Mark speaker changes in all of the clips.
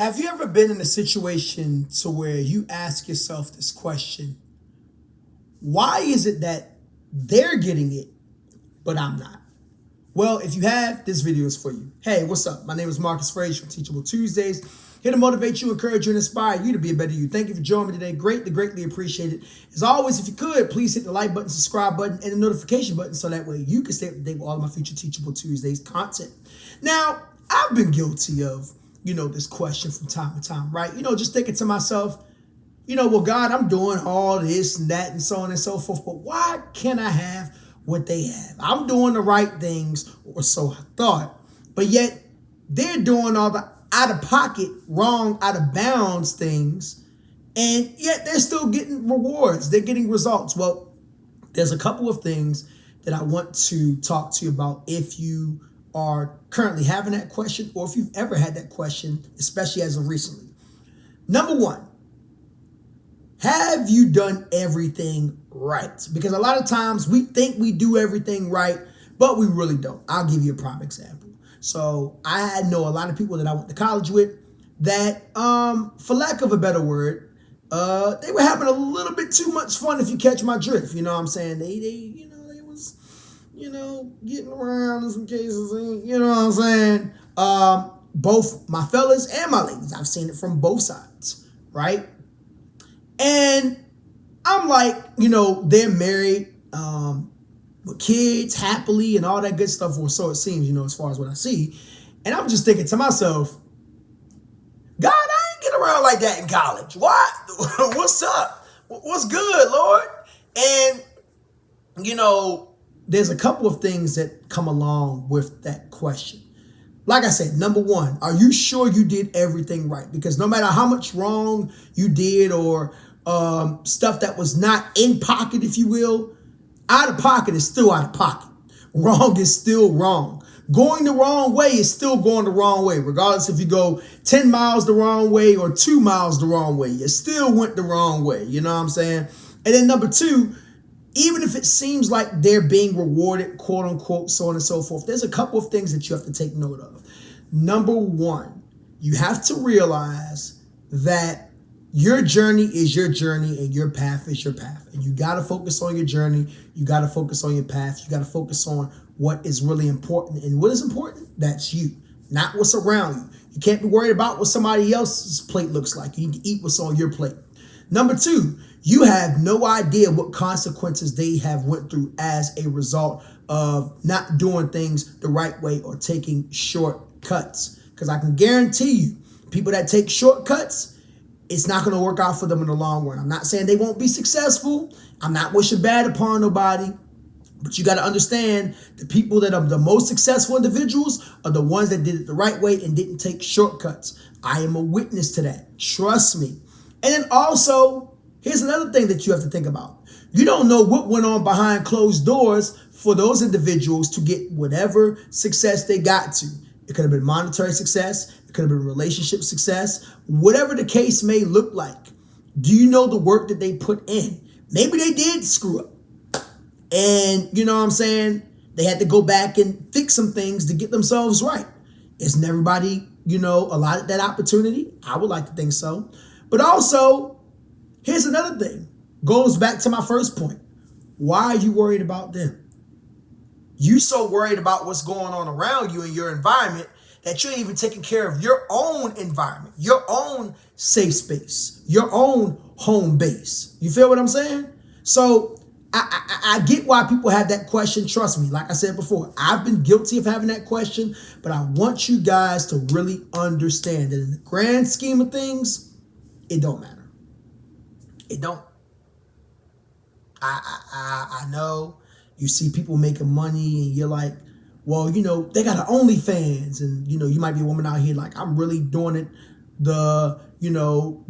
Speaker 1: Have you ever been in a situation to where you ask yourself this question, why is it that they're getting it, but I'm not? Well, if you have, this video is for you. Hey, what's up? My name is Marcus Frazier from Teachable Tuesdays. Here to motivate you, encourage you, and inspire you to be a better you. Thank you for joining me today. Greatly appreciate it. As always, if you could, please hit the like button, subscribe button, and the notification button so that way you can stay up to date with all of my future Teachable Tuesdays content. Now, I've been guilty of, this question from time to time, right? Just thinking to myself, well, God, I'm doing all this and that and so on and so forth, but why can't I have what they have? I'm doing the right things, or so I thought, but yet they're doing all the out of pocket, wrong, out of bounds things, and yet they're still getting rewards. They're getting results. Well, there's a couple of things that I want to talk to you about if you are currently having that question or if you've ever had that question, especially as of recently. Number one, have you done everything right? Because a lot of times we think we do everything right, but we really don't. I'll give you a prime example. So I know a lot of people that I went to college with that, for lack of a better word, they were having a little bit too much fun, if you catch my drift. You know what I'm saying? They was, getting around in some cases, you know what I'm saying? Both my fellas and my ladies, I've seen it from both sides, right? And I'm like, they're married, with kids happily and all that good stuff, or so it seems, as far as what I see. And I'm just thinking to myself, God, I ain't get around like that in college. What? What's up? What's good, Lord? And, there's a couple of things that come along with that question. Like I said, number one, are you sure you did everything right? Because no matter how much wrong you did or stuff that was not in pocket, if you will, out of pocket is still out of pocket. Wrong is still wrong. Going the wrong way is still going the wrong way, regardless if you go 10 miles the wrong way or 2 miles the wrong way. You still went the wrong way. You know what I'm saying? And then number two, even if it seems like they're being rewarded, quote unquote, so on and so forth, there's a couple of things that you have to take note of. Number one, you have to realize that your journey is your journey and your path is your path. And you got to focus on your journey. You got to focus on your path. You got to focus on what is really important. And what is important? That's you, not what's around you. You can't be worried about what somebody else's plate looks like. You need to eat what's on your plate. Number two, you have no idea what consequences they have went through as a result of not doing things the right way or taking shortcuts. Because I can guarantee you, people that take shortcuts, it's not going to work out for them in the long run. I'm not saying they won't be successful. I'm not wishing bad upon nobody. But you got to understand, the people that are the most successful individuals are the ones that did it the right way and didn't take shortcuts. I am a witness to that. Trust me. And then also, here's another thing that you have to think about. You don't know what went on behind closed doors for those individuals to get whatever success they got to. It could have been monetary success. It could have been relationship success. Whatever the case may look like. Do you know the work that they put in? Maybe they did screw up. And you know what I'm saying? They had to go back and fix some things to get themselves right. Isn't everybody, allotted that opportunity? I would like to think so. But also, here's another thing. Goes back to my first point. Why are you worried about them? You so worried about what's going on around you in your environment that you ain't even taking care of your own environment, your own safe space, your own home base. You feel what I'm saying? So I get why people have that question. Trust me, like I said before, I've been guilty of having that question, but I want you guys to really understand that in the grand scheme of things, it don't matter. It don't. I know you see people making money and you're like, well, they got an OnlyFans and, you might be a woman out here like, I'm really doing it the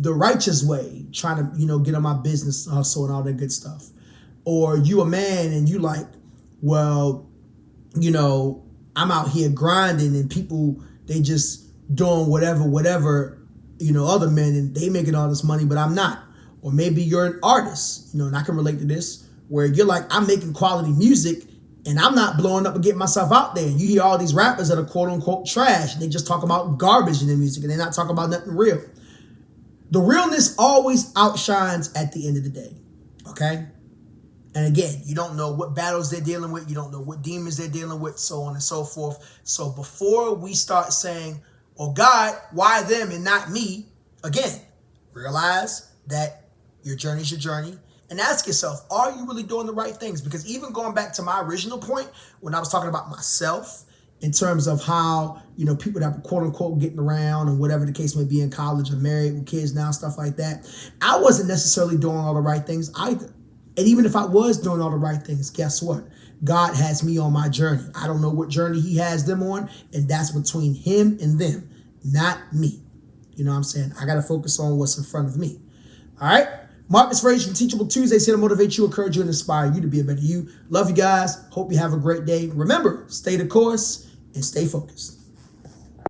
Speaker 1: righteous way, trying to, get on my business hustle and all that good stuff. Or you a man and you like, well, I'm out here grinding and people, they just doing whatever, other men and they making all this money, but I'm not. Or maybe you're an artist, and I can relate to this, where you're like, I'm making quality music And I'm not blowing up and getting myself out there. You hear all these rappers that are quote unquote trash. And they just talk about garbage in their music and they're not talking about nothing real. The realness always outshines at the end of the day. Okay? And again, you don't know what battles they're dealing with. You don't know what demons they're dealing with, so on and so forth. So before we start saying, well, God, why them and not me? Again, realize that your journey is your journey. And ask yourself, are you really doing the right things? Because even going back to my original point, when I was talking about myself, in terms of how, people that were quote unquote getting around and whatever the case may be in college or married with kids now, stuff like that, I wasn't necessarily doing all the right things either. And even if I was doing all the right things, guess what? God has me on my journey. I don't know what journey he has them on, and that's between him and them, not me. You know what I'm saying? I got to focus on what's in front of me. All right? Marcus Frazier from Teachable Tuesdays here to motivate you, encourage you, and inspire you to be a better you. Love you guys. Hope you have a great day. Remember, stay the course and stay focused.